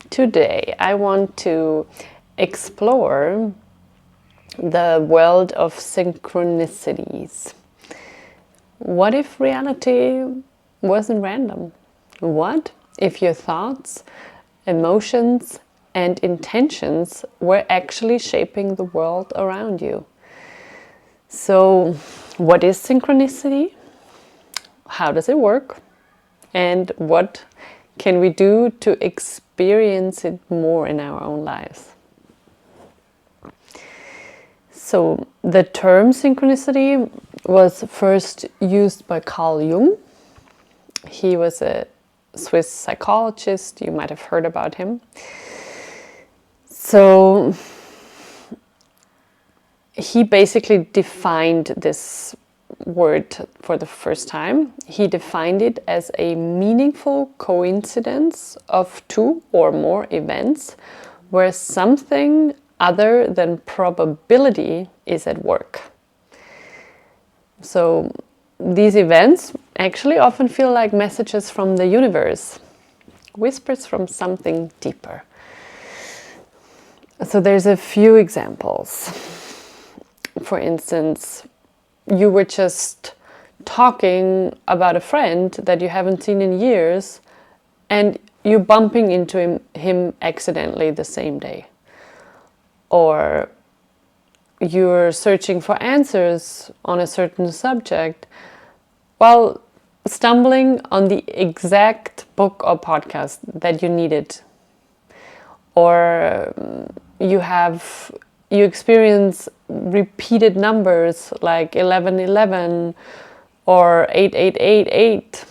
Today I want to explore the world of synchronicities. What if reality wasn't random? What if your thoughts, emotions, and intentions were actually shaping the world around you? So, what is synchronicity? How does it work? And what can we do to experience it more in our own lives? So, the term synchronicity was first used by Carl Jung. He was a Swiss psychologist, you might have heard about him. So, he basically defined this word for the first time. He defined it as a meaningful coincidence of two or more events where something other than probability is at work. So these events actually often feel like messages from the universe, whispers from something deeper. So there's a few examples. For instance, you were just talking about a friend that you haven't seen in years, and you're bumping into him accidentally the same day. Or you're searching for answers on a certain subject while stumbling on the exact book or podcast that you needed. Or you experience repeated numbers like 1111 or 8888.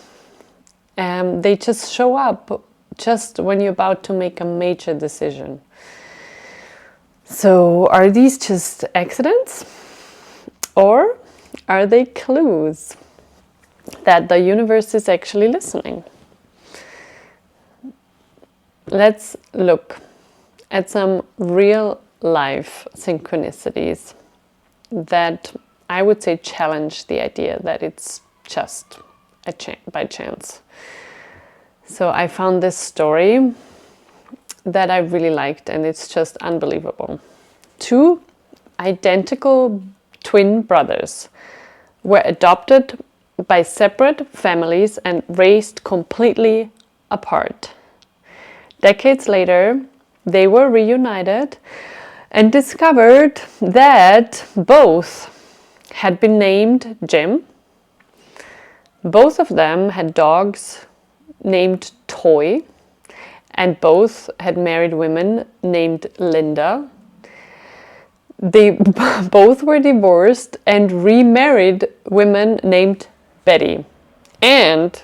They just show up just when you're about to make a major decision. So are these just accidents? Or are they clues that the universe is actually listening? Let's look at some real life synchronicities that I would say challenge the idea that it's just by chance. So I found this story that I really liked, and it's just unbelievable. Two identical twin brothers were adopted by separate families and raised completely apart. Decades later, they were reunited and discovered that both had been named Jim. Both of them had dogs named Toy, and both had married women named Linda. They both were divorced and remarried women named Betty. And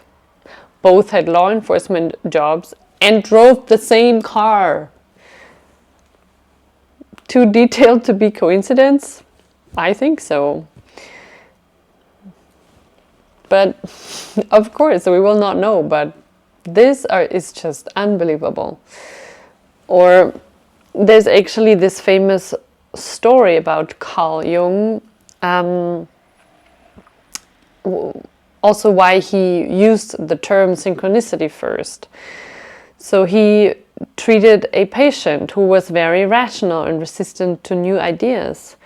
both had law enforcement jobs and drove the same car. Too detailed to be coincidence? I think so. But of course, we will not know, but this is just unbelievable. Or there's actually this famous story about Carl Jung, also why he used the term synchronicity first. So he treated a patient who was very rational and resistant to new ideas.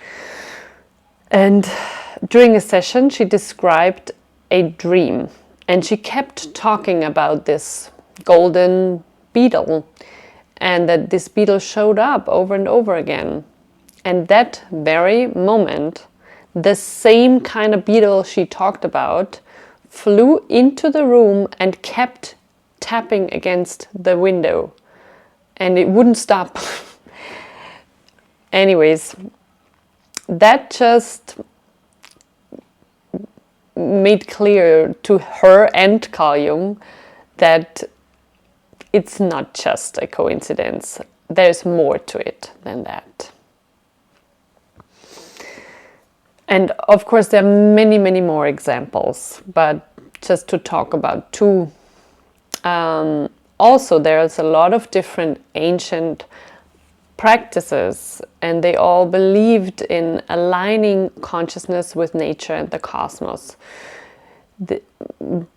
And during a session, she described a dream, and she kept talking about this golden beetle, and that this beetle showed up over and over again. And that very moment, the same kind of beetle she talked about flew into the room and kept tapping against the window, and it wouldn't stop. Anyways, that just made clear to her and Carl Jung that it's not just a coincidence. There's more to it than that. And of course, there are many, many more examples, but just to talk about two. Also, there's a lot of different ancient practices, and they all believed in aligning consciousness with nature and the cosmos.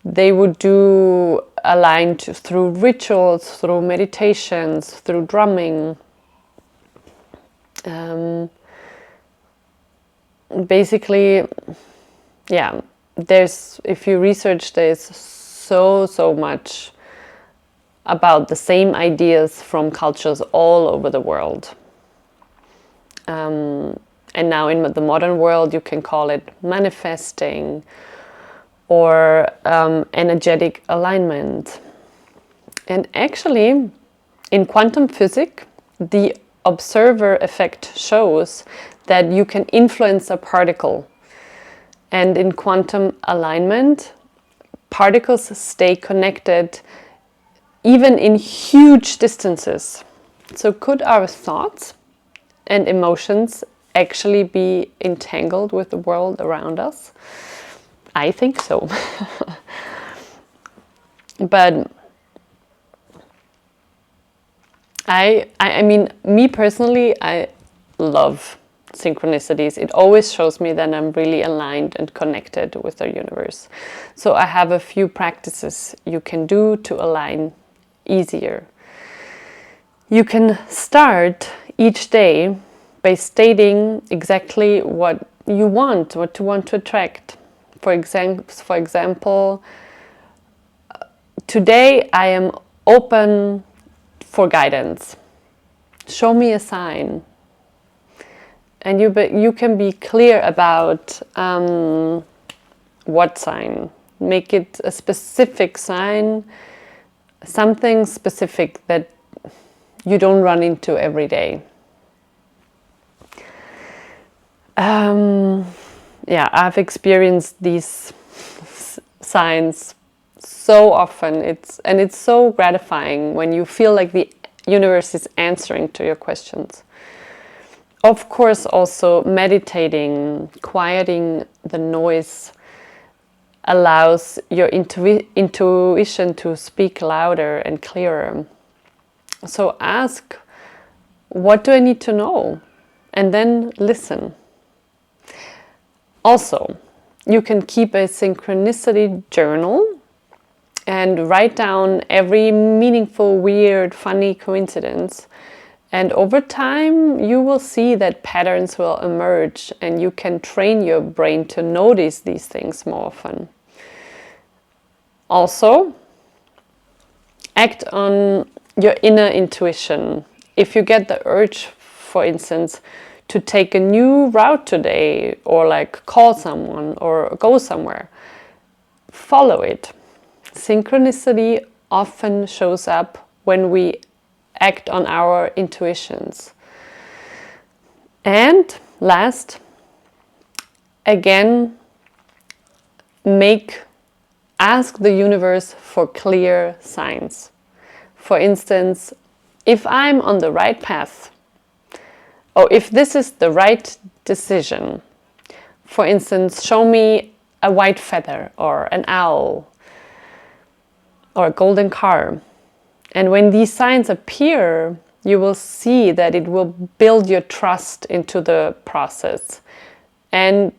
They would do aligned through rituals, through meditations, through drumming. Basically, yeah, if you research, there's so much about the same ideas from cultures all over the world. And now in the modern world, you can call it manifesting or energetic alignment. And actually, in quantum physics, the observer effect shows that you can influence a particle. And in quantum alignment, particles stay connected even in huge distances. So could our thoughts and emotions actually be entangled with the world around us? I think so. But I mean, me personally, I love synchronicities. It always shows me that I'm really aligned and connected with the universe. So I have a few practices you can do to align easier. You can start each day by stating exactly what you want, what you want to attract. For example, today I am open for guidance. Show me a sign. And you can be clear about what sign. Make it a specific sign, something specific that you don't run into every day. Yeah, I've experienced these signs so often. It's so gratifying when you feel like the universe is answering to your questions. Of course, also meditating, quieting the noise allows your intuition to speak louder and clearer. So ask, what do I need to know? And then listen. Also, you can keep a synchronicity journal and write down every meaningful, weird, funny coincidence. And over time, you will see that patterns will emerge and you can train your brain to notice these things more often. Also, act on your inner intuition. If you get the urge, for instance, to take a new route today, or like call someone or go somewhere, follow it. Synchronicity often shows up when we act on our intuitions. And last, again, ask the universe for clear signs. For instance, if I'm on the right path, or if this is the right decision. For instance, show me a white feather or an owl or a golden car. And when these signs appear, you will see that it will build your trust into the process. And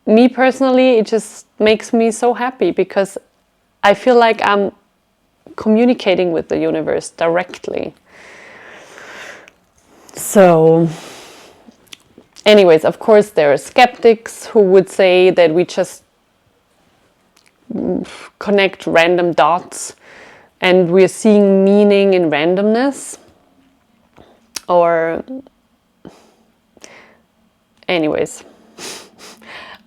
me personally, it just makes me so happy because I feel like I'm communicating with the universe directly. So, anyways, of course, there are skeptics who would say that we just connect random dots and we're seeing meaning in randomness. Or, anyways,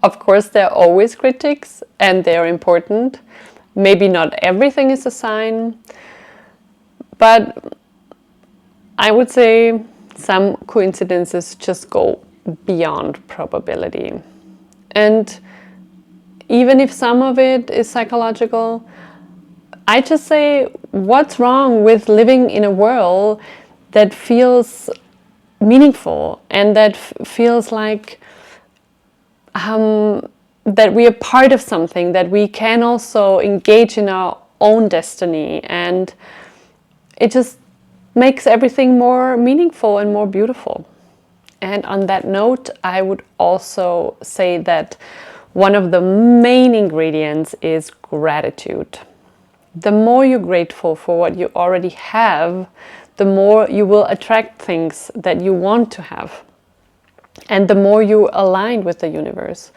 of course, there are always critics and they're important. Maybe not everything is a sign, but I would say some coincidences just go beyond probability. And even if some of it is psychological, I just say, what's wrong with living in a world that feels meaningful and that feels like that we are part of something, that we can also engage in our own destiny, and it just makes everything more meaningful and more beautiful. And on that note, I would also say that one of the main ingredients is gratitude. the more you're grateful for what you already have, the more you will attract things that you want to have. And the more you align with the universe.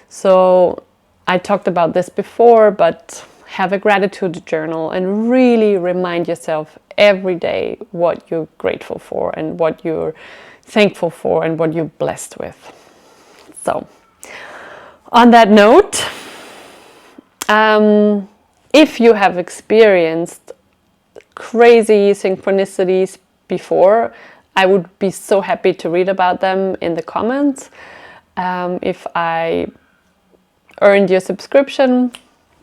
So I talked about this before, but have a gratitude journal and really remind yourself every day what you're grateful for and what you're thankful for and what you're blessed with. So on that note, if you have experienced crazy synchronicities before, I would be so happy to read about them in the comments. If I earned your subscription,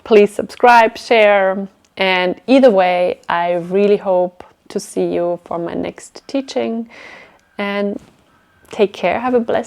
please subscribe, share, and either way, I really hope to see you for my next teaching. And take care, have a blessed